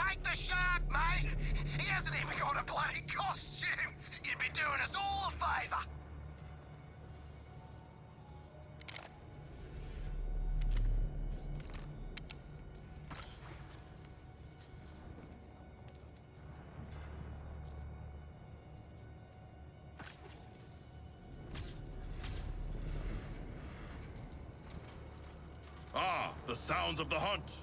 Take the shark, mate! He hasn't even got a bloody costume! You'd be doing us all a favor! Ah, the sounds of the hunt!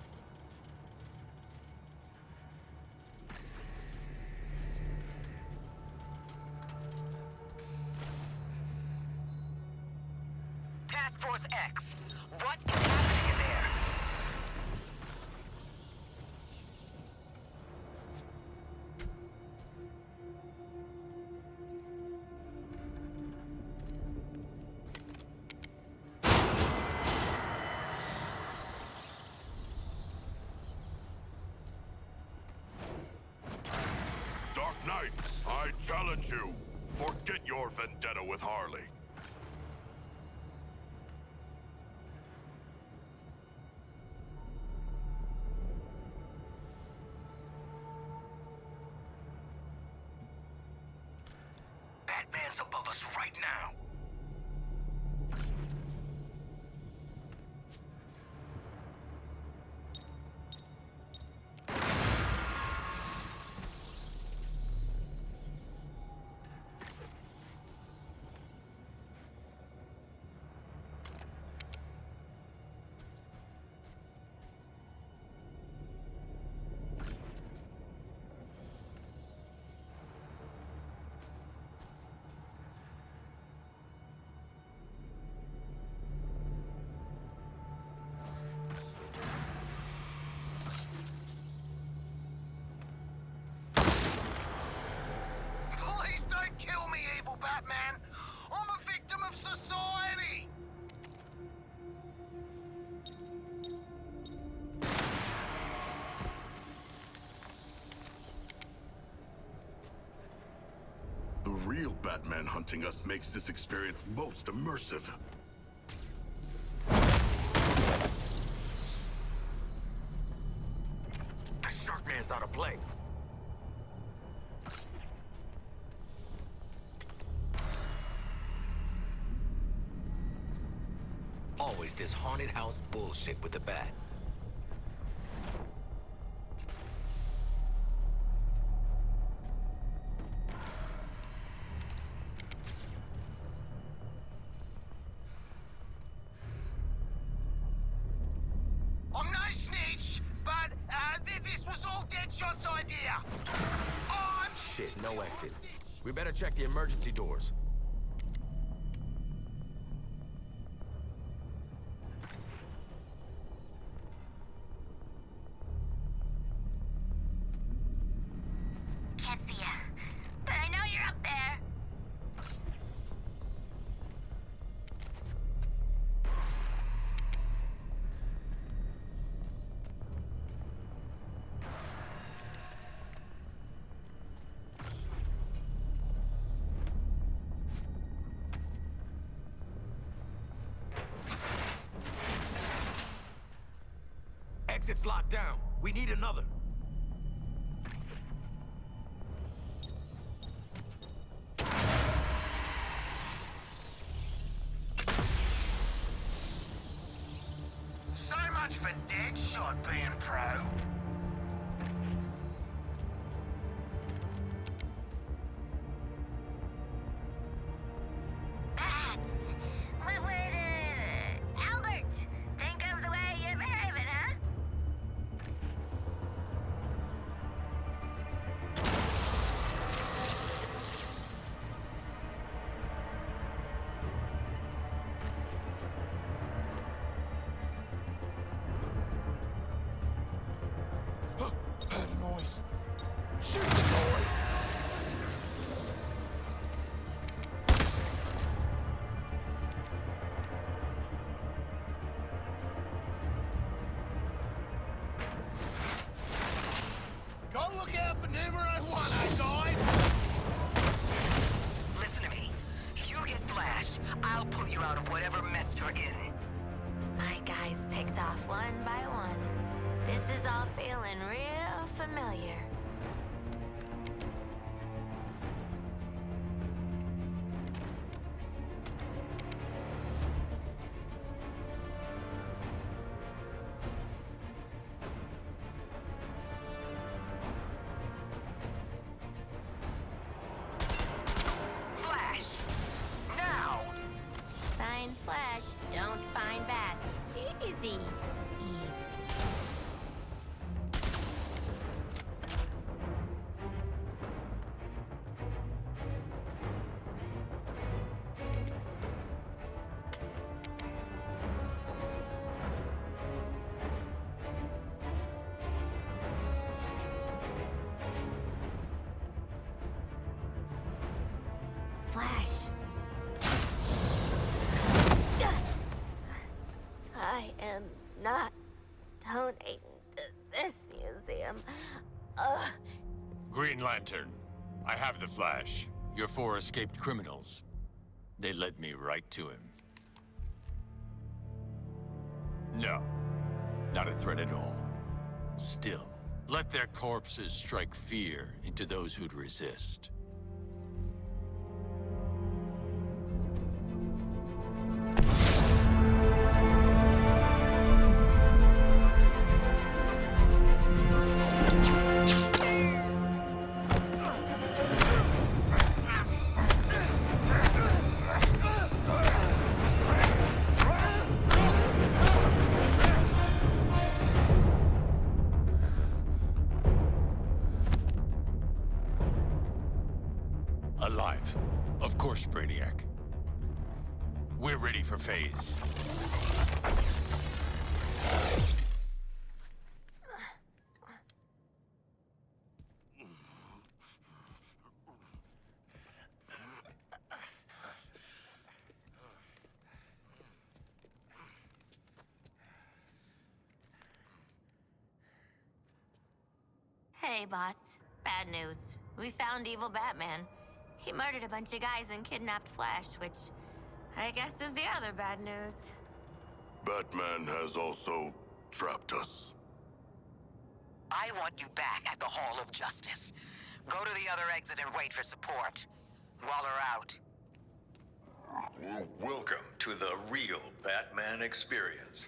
Task Force X, what is happening in there? Dark Knight, I challenge you. Forget your vendetta with Harley. Batman's above us right now. Please don't kill me, evil Batman! I'm a victim of society! The real Batman hunting us makes this experience most immersive. The Sharkman's out of play. Always this haunted house bullshit with the bat. I'm no snitch, but this was all Deadshot's idea. I'm... Shit, no exit. We better check the emergency doors. Can't see ya, but I know you're up there. Exit's locked down. We need another. So much for Deadshot being pro. Bats! What would, Albert think of the way you're behaving, huh? Heard a noise. Shoot the noise! Go look out for numero one, guys! Listen to me. You get Flash, I'll pull you out of whatever mess you're in. My guys picked off one by one. This is all feeling real familiar. familiar. Flash! Now! Find Flash, don't find bats. Easy. Easy. Flash. I am not donating to this museum. Ugh. Green Lantern, I have the Flash. Your 4 escaped criminals. They led me right to him. No, not a threat at all. Still, let their corpses strike fear into those who'd resist. Alive. Of course, Brainiac. We're ready for phase. Hey, boss. Bad news. We found evil Batman. He murdered a bunch of guys and kidnapped Flash, which I guess is the other bad news. Batman has also trapped us. I want you back at the Hall of Justice. Go to the other exit and wait for support. Waller out. Welcome to the real Batman experience.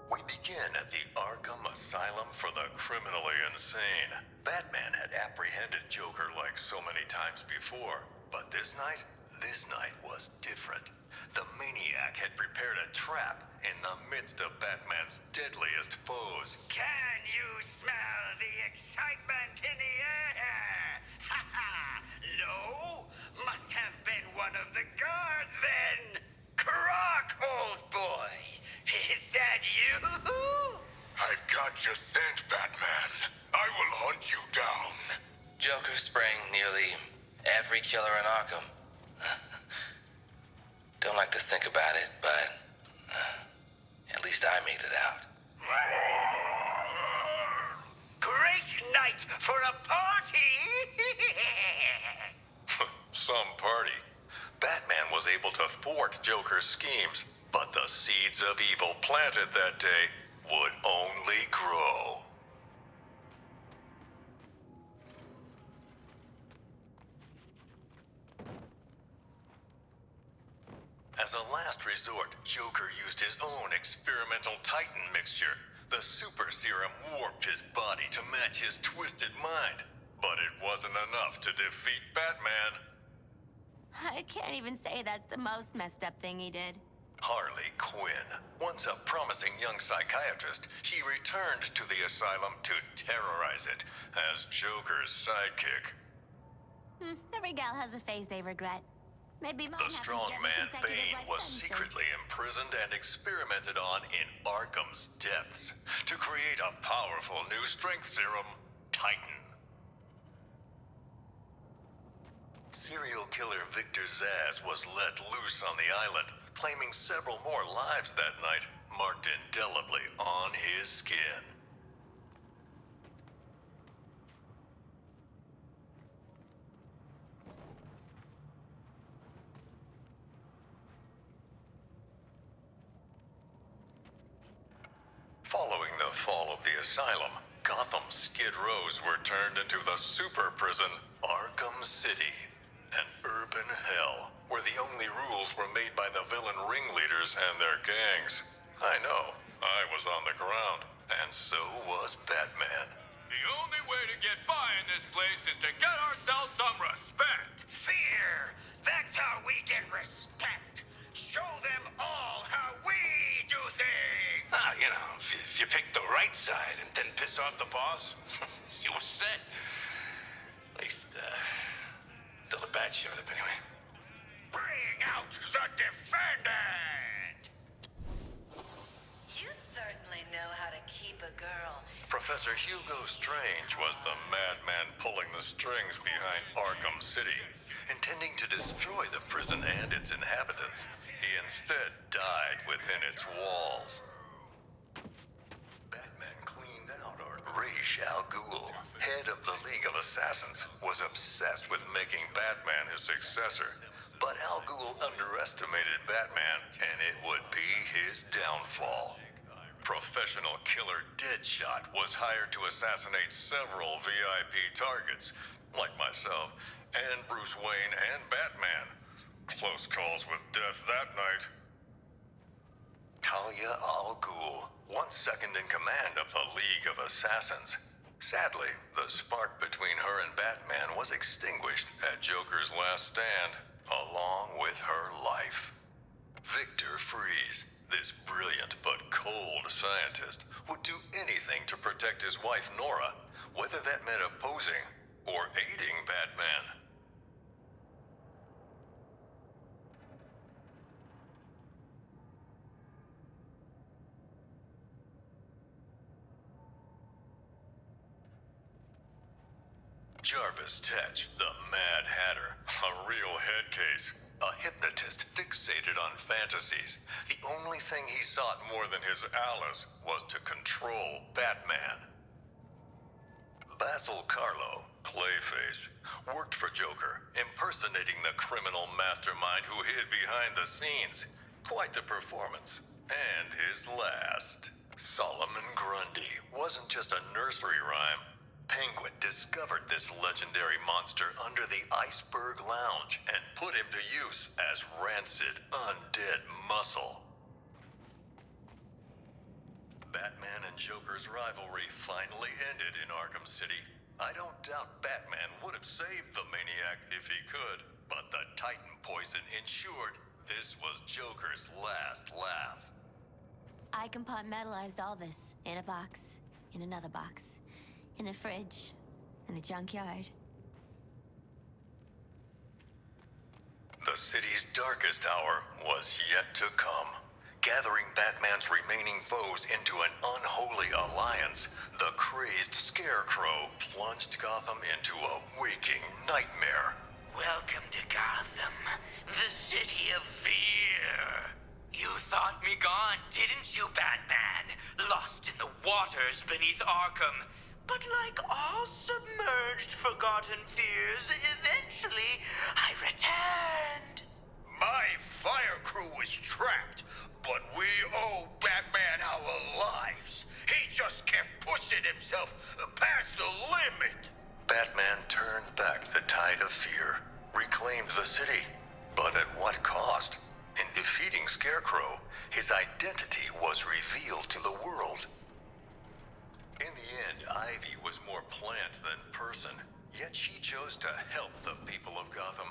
We begin at the Arkham Asylum for the criminally insane. Batman had apprehended Joker like so many times before, but this night was different. The Maniac had prepared a trap in the midst of Batman's deadliest foes. Can you smell the excitement in the air? Ha ha! No? Must have been one of the guards then! Croc, old boy! Is that you? I've got your scent, Batman. I will hunt you down. Joker spraying nearly every killer in Arkham. Don't like to think about it, but at least I made it out. Great night for a party! Some party. Batman was able to thwart Joker's schemes, but the seeds of evil planted that day would only grow. As a last resort, Joker used his own experimental Titan mixture. The super serum warped his body to match his twisted mind. But it wasn't enough to defeat Batman. I can't even say that's the most messed up thing he did. Harley Quinn. Once a promising young psychiatrist, she returned to the asylum to terrorize it as Joker's sidekick. Every gal has a phase they regret. Maybe mine The happens strong to get me man consecutive Bane life was sentences. secretly imprisoned and experimented on in Arkham's depths to create a powerful new strength serum, Titan. Serial killer Victor Zsasz was let loose on the island, claiming several more lives that night, marked indelibly on his skin. fall of the asylum, Gotham's Skid Rows were turned into the super prison, Arkham City. An urban hell, where the only rules were made by the villain ringleaders and their gangs. I know, I was on the ground, and so was Batman. The only way to get by in this place is to get ourselves some respect. Fear! That's how we get respect. Show them all how we do things! You know, if you pick the right side and then piss off the boss, you were set. At least, till the bat showed up anyway. Bring out the defendant! You certainly know how to keep a girl. Professor Hugo Strange was the madman pulling the strings behind Arkham City, intending to destroy the prison and its inhabitants. He instead died within its walls. Batman cleaned out Ra's al Ghul, head of the League of Assassins, was obsessed with making Batman his successor. But Al Ghul underestimated Batman, and it would be his downfall. Professional killer Deadshot was hired to assassinate several VIP targets, like myself, and Bruce Wayne and Batman. Close calls with death that night. Talia al Ghul, once second in command of the League of Assassins. Sadly, the spark between her and Batman was extinguished at Joker's last stand, along with her life. Victor Freeze, this brilliant but cold scientist, would do anything to protect his wife Nora, whether that meant opposing or aiding Batman. Jarvis Tetch, the Mad Hatter, a real head case. A hypnotist fixated on fantasies. The only thing he sought more than his Alice was to control Batman. Basil Carlo, Clayface, worked for Joker, impersonating the criminal mastermind who hid behind the scenes. Quite the performance. And his last. Solomon Grundy wasn't just a nursery rhyme. Penguin discovered this legendary monster under the Iceberg Lounge and put him to use as rancid, undead muscle. Batman and Joker's rivalry finally ended in Arkham City. I don't doubt Batman would have saved the maniac if he could, but the Titan poison ensured this was Joker's last laugh. I compartmentalized all this in a box, in another box, in a fridge, in a junkyard. The city's darkest hour was yet to come. Gathering Batman's remaining foes into an unholy alliance, the crazed Scarecrow plunged Gotham into a waking nightmare. Welcome to Gotham, the city of fear. You thought me gone, didn't you, Batman? Lost in the waters beneath Arkham. But like all submerged, forgotten fears, eventually I returned. My fire crew was trapped, but we owe Batman our lives. He just kept pushing himself past the limit. Batman turned back the tide of fear, reclaimed the city. But at what cost? In defeating Scarecrow, his identity was revealed to the world. In the end, Ivy was more plant than person, yet she chose to help the people of Gotham.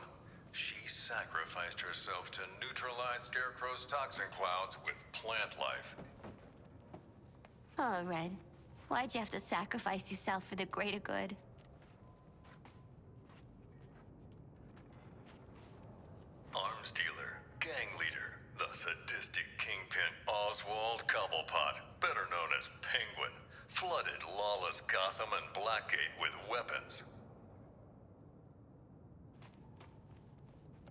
She sacrificed herself to neutralize Scarecrow's toxin clouds with plant life. Oh, Red, why'd you have to sacrifice yourself for the greater good? Arms dealer, gang leader, the sadistic kingpin Oswald Cobblepot, better known as Penguin, flooded lawless Gotham and Blackgate with weapons.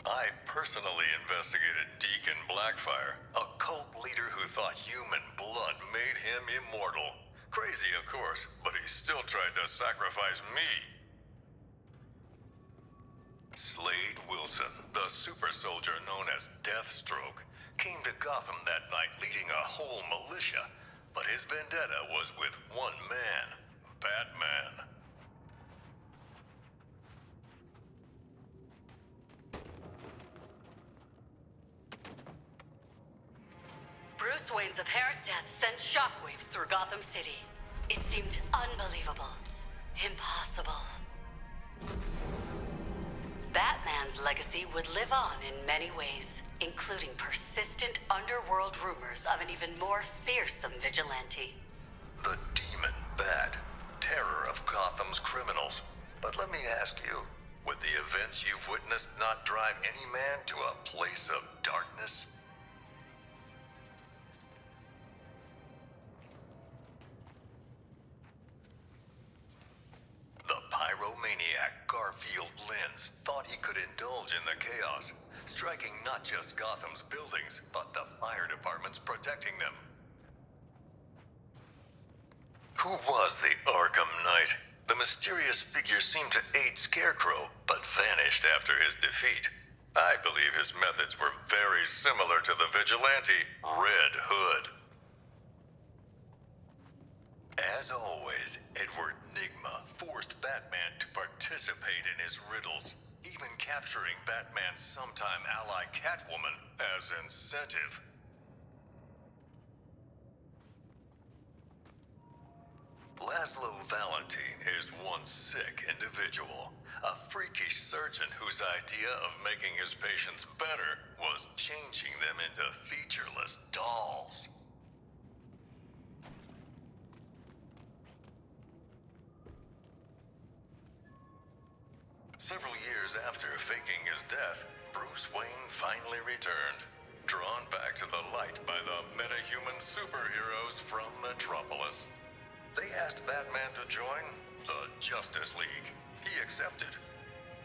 I personally investigated Deacon Blackfire, a cult leader who thought human blood made him immortal. Crazy, of course, but he still tried to sacrifice me. Slade Wilson, the super soldier known as Deathstroke, came to Gotham that night leading a whole militia. but his vendetta was with one man, Batman. Bruce Wayne's apparent death sent shockwaves through Gotham City. It seemed unbelievable. Impossible. Batman's legacy would live on in many ways, including persistent underworld rumors of an even more fearsome vigilante. The Demon Bat, terror of Gotham's criminals. But let me ask you, would the events you've witnessed not drive any man to a place of darkness? The pyromaniac Garfield Lynns thought he could indulge in the chaos, striking not just Gotham's buildings, but the fire departments protecting them. Who was the Arkham Knight? The mysterious figure seemed to aid Scarecrow, but vanished after his defeat. I believe his methods were very similar to the vigilante Red Hood. As always, Edward Nygma forced Batman to participate in his riddles, even capturing Batman's sometime ally Catwoman as incentive. Laszlo Valentine is one sick individual, a freakish surgeon whose idea of making his patients better was changing them into featureless dolls. Several years after faking his death, Bruce Wayne finally returned, drawn back to the light by the metahuman superheroes from Metropolis. They asked Batman to join the Justice League. He accepted.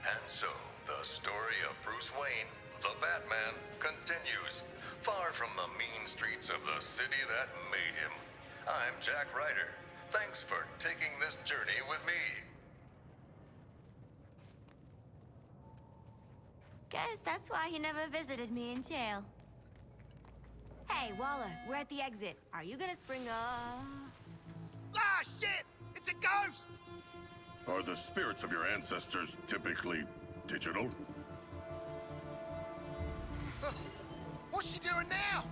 And so, the story of Bruce Wayne, the Batman, continues, far from the mean streets of the city that made him. I'm Jack Ryder. Thanks for taking this journey with me. Guess that's why he never visited me in jail. Hey, Waller, we're at the exit. Are you gonna spring Ah, shit! It's a ghost! Are the spirits of your ancestors typically digital? What's she doing now?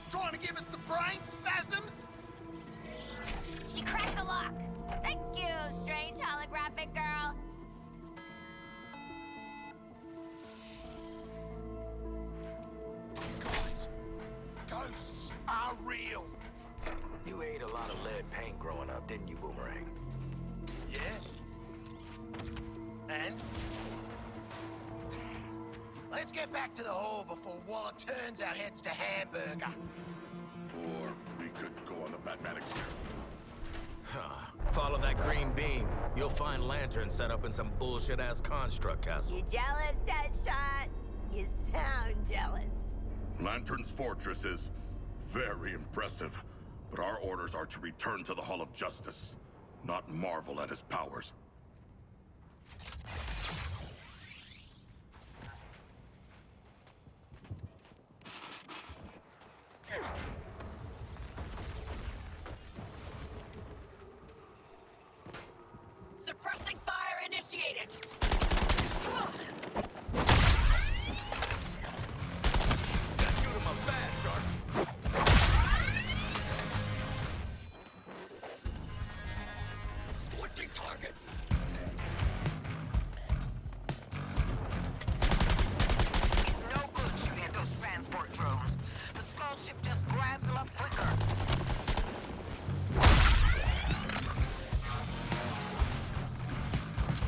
Trying to give us the brain spasms? She cracked the lock. Thank you, strange holographic girl. Guys, ghosts are real. You ate a lot of lead paint growing up, didn't you, Boomerang? Yeah? And? Let's get back to the hall before Waller turns our heads to hamburger. Or we could go on the Batman experiment. Huh. Follow that green beam. You'll find lanterns set up in some bullshit-ass construct castle. You jealous, Deadshot? You sound jealous. Lantern's fortress is very impressive, but our orders are to return to the Hall of Justice, not marvel at his powers. Suppressing fire initiated! Shoot him up fast, Shark. Switching targets! It's no good shooting at those transport drones. The Skull ship just grabs them up quicker.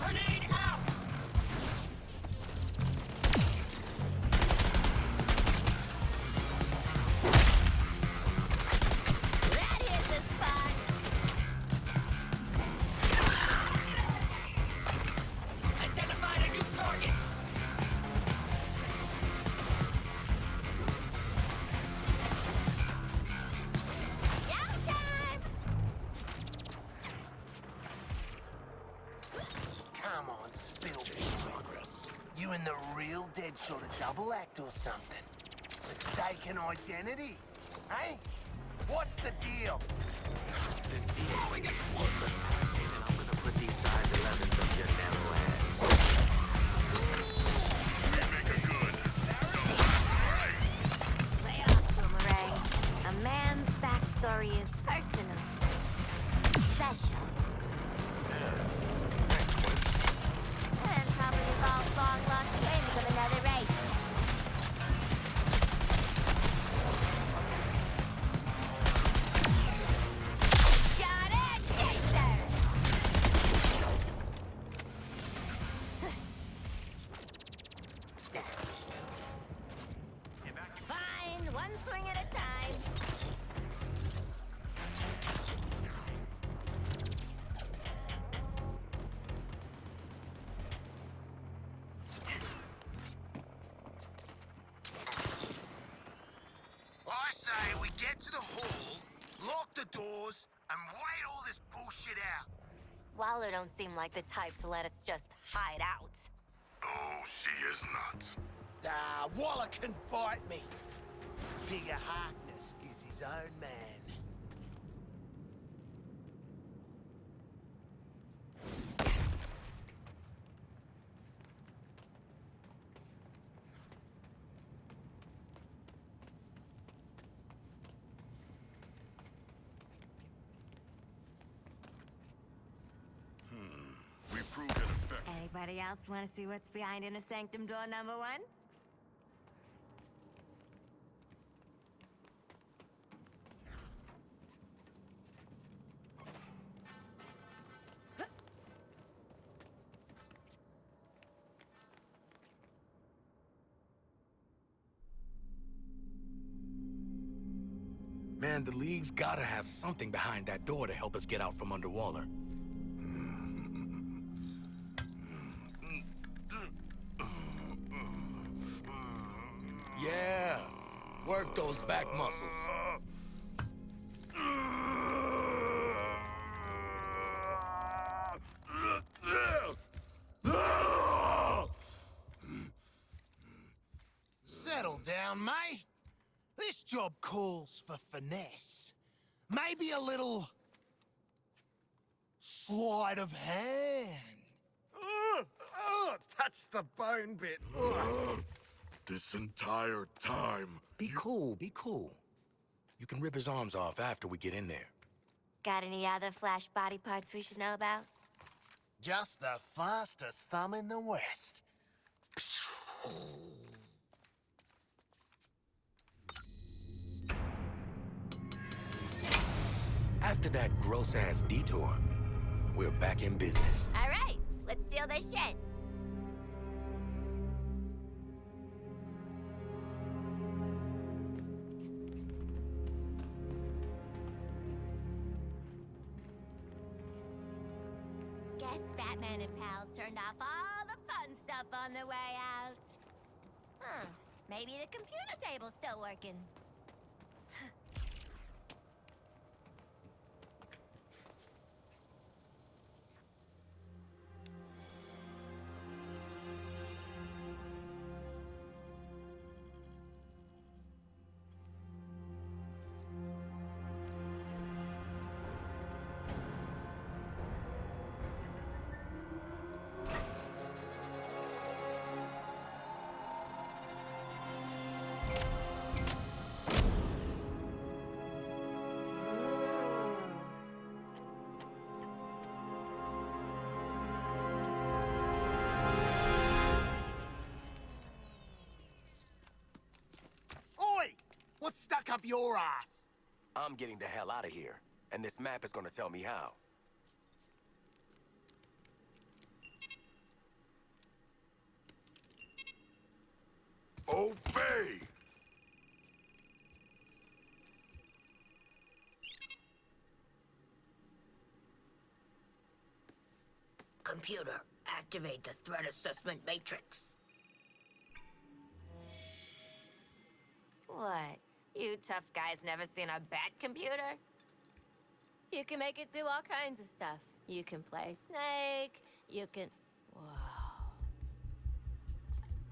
Grenade out! That is the spot. Identified a new target! Go time! Come on, Spielberg. You and the real Deadshot a double act or something? Mistaken identity? Hey? What's the deal? The decoing explosive. And I'm gonna put these size 11s up your narrow ass. We make a good. Lay off, Boomerang. A man's backstory is personal. Special. And probably involves long-lost twins of another race. Got it, Chaser! Fine, one swing at a time. I say we get to the hall, lock the doors, and wait all this bullshit out. Waller don't seem like the type to let us just hide out. Oh, she is not. Waller can bite me. Digger Harkness is his own man. We proved an effect. Anybody else want to see what's behind Inner Sanctum door number 1? Man, the League's gotta have something behind that door to help us get out from under Waller. Yeah, work those back muscles. Settle down, mate. This job calls for finesse. Maybe a little sleight of hand. Touch the bone bit. This entire time. Be cool, be cool. You can rip his arms off after we get in there. Got any other Flash body parts we should know about? Just the fastest thumb in the West. After that gross-ass detour, we're back in business. All right, let's steal this shit. Guess Batman and pals turned off all the fun stuff on the way out. Huh, maybe the computer table's still working. What's stuck up your ass? I'm getting the hell out of here, and this map is gonna tell me how. Obey! Computer, activate the threat assessment matrix. What? You tough guys never seen a bat computer? You can make it do all kinds of stuff. You can play Snake, you can... Whoa.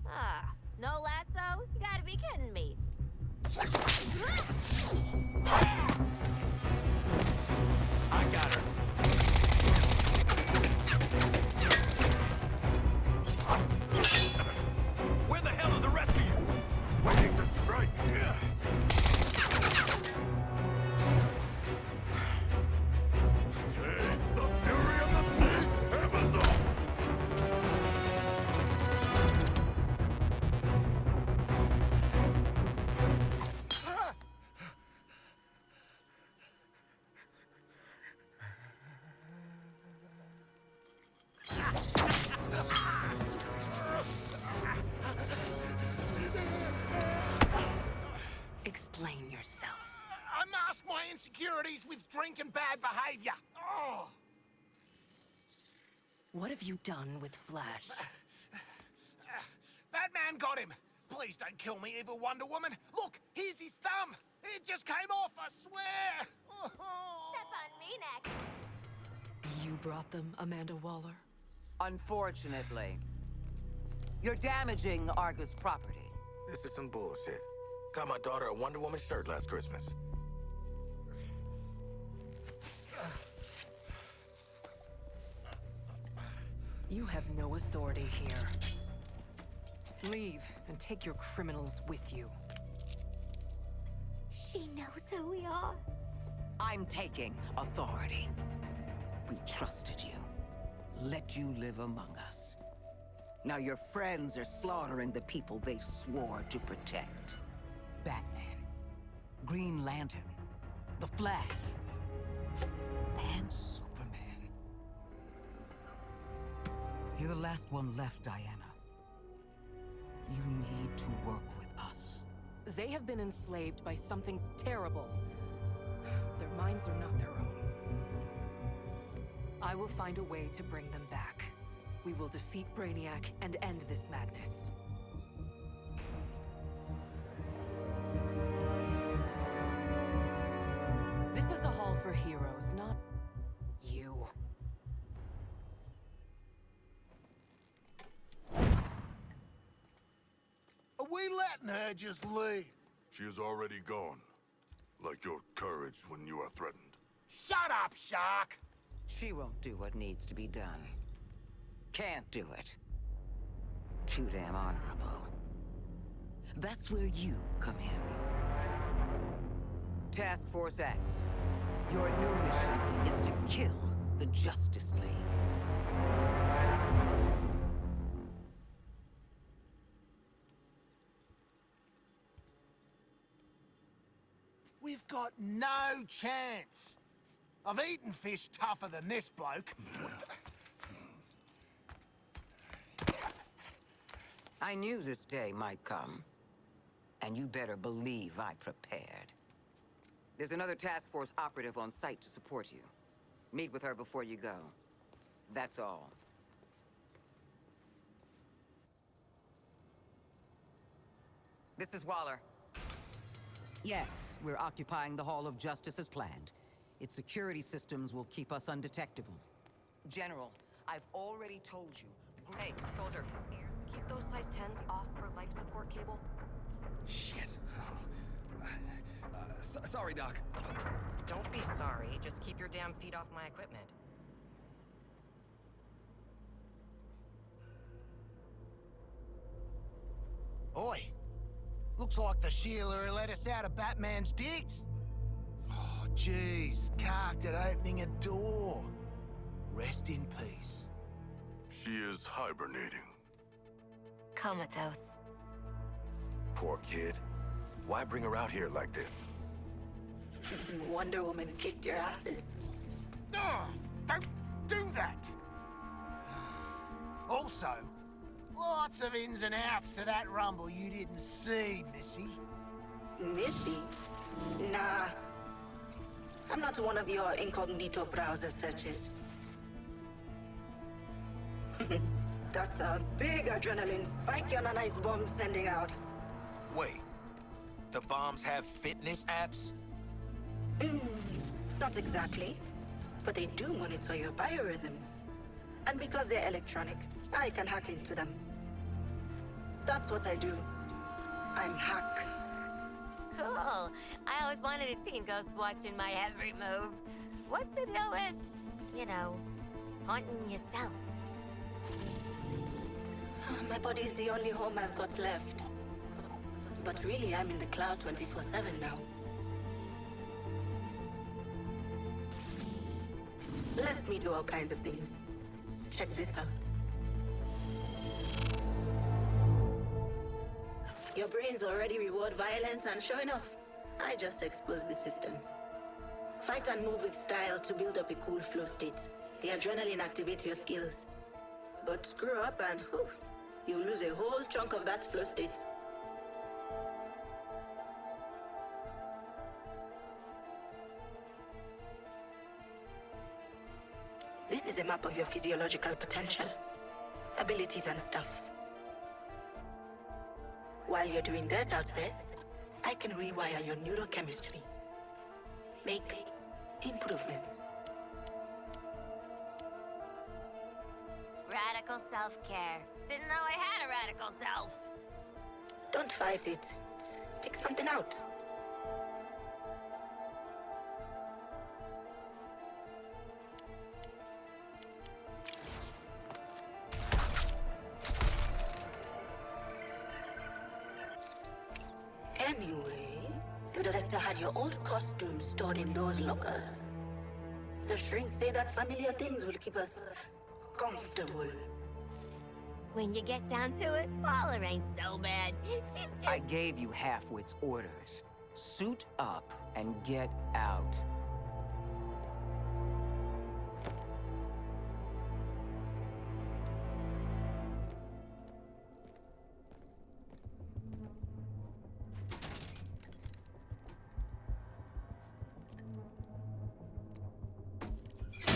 Ah, no lasso? You gotta be kidding me. drink and bad behavior. Oh. What have you done with Flash? Batman got him. Please don't kill me, evil Wonder Woman. Look, here's his thumb. It just came off, I swear. Step on me next. You brought them, Amanda Waller? Unfortunately. You're damaging Argus property. This is some bullshit. Got my daughter a Wonder Woman shirt last Christmas. You have no authority here. Leave and take your criminals with you. She knows who we are. I'm taking authority. We trusted you. Let you live among us. Now your friends are slaughtering the people they swore to protect. Batman, Green Lantern, The Flash, and Superman. You're the last one left, Diana. You need to work with us. They have been enslaved by something terrible. Their minds are not their own. I will find a way to bring them back. We will defeat Brainiac and end this madness. This is a hall for heroes, not you. Are we letting her just leave? She is already gone. Like your courage when you are threatened. Shut up, Shark! She won't do what needs to be done. Can't do it. Too damn honorable. That's where you come in. Task Force X. Your new mission is to kill the Justice League. We've got no chance. I've eaten fish tougher than this bloke. I knew this day might come. And you better believe I prepared. There's another task force operative on site to support you. Meet with her before you go. That's all. This is Waller. Yes, we're occupying the Hall of Justice as planned. Its security systems will keep us undetectable. General, I've already told you. Hey, soldier. Keep those size 10s off her life support cable. Shit. Sorry, Doc. Don't be sorry. Just keep your damn feet off my equipment. Oi. Looks like the Sheila let us out of Batman's digs. Oh, jeez. Carked at opening a door. Rest in peace. She is hibernating. Comatose. Poor kid. Why bring her out here like this? Wonder Woman kicked your asses. Oh, don't do that! Also, lots of ins and outs to that rumble you didn't see, Missy. Missy? Nah. I'm not one of your incognito browser searches. That's a big adrenaline spike on a nice bomb sending out. Wait. The bombs have fitness apps? Not exactly. But they do monitor your biorhythms. And because they're electronic, I can hack into them. That's what I do. I'm hack. Cool. I always wanted a teen ghost watching my every move. What's the deal with, you know, haunting yourself? My body's the only home I've got left. But really, I'm in the cloud 24/7 now. Let me do all kinds of things. Check this out. Your brains already reward violence, and sure enough, I just expose the systems. Fight and move with style to build up a cool flow state. The adrenaline activates your skills. But screw up and whew, you lose a whole chunk of that flow state. top of your physiological potential, abilities and stuff. While you're doing that out there, I can rewire your neurochemistry. Make improvements. Radical self-care. Didn't know I had a radical self. Don't fight it. Pick something out. Anyway, the director had your old costumes stored in those lockers. The shrinks say that familiar things will keep us comfortable. When you get down to it, Waller ain't so bad. She's just... I gave you Halfwit's orders. Suit up and get out.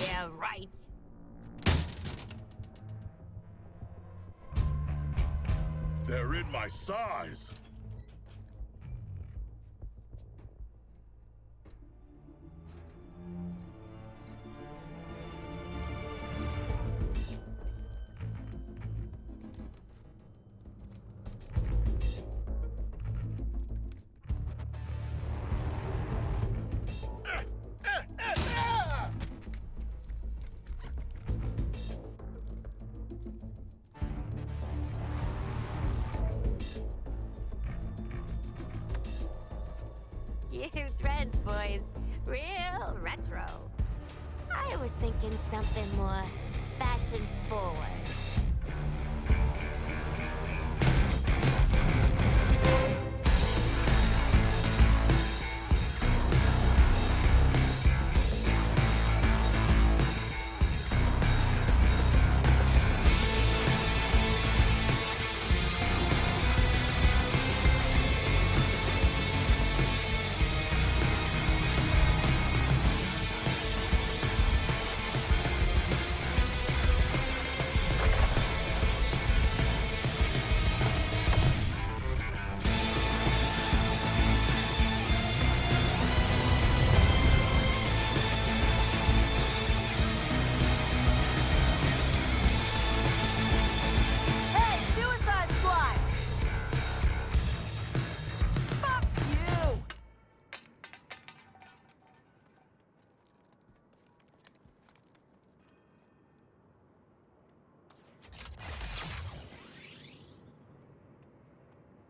Yeah, right. They're in my size! You threads, boys. Real retro. I was thinking something more fashion forward.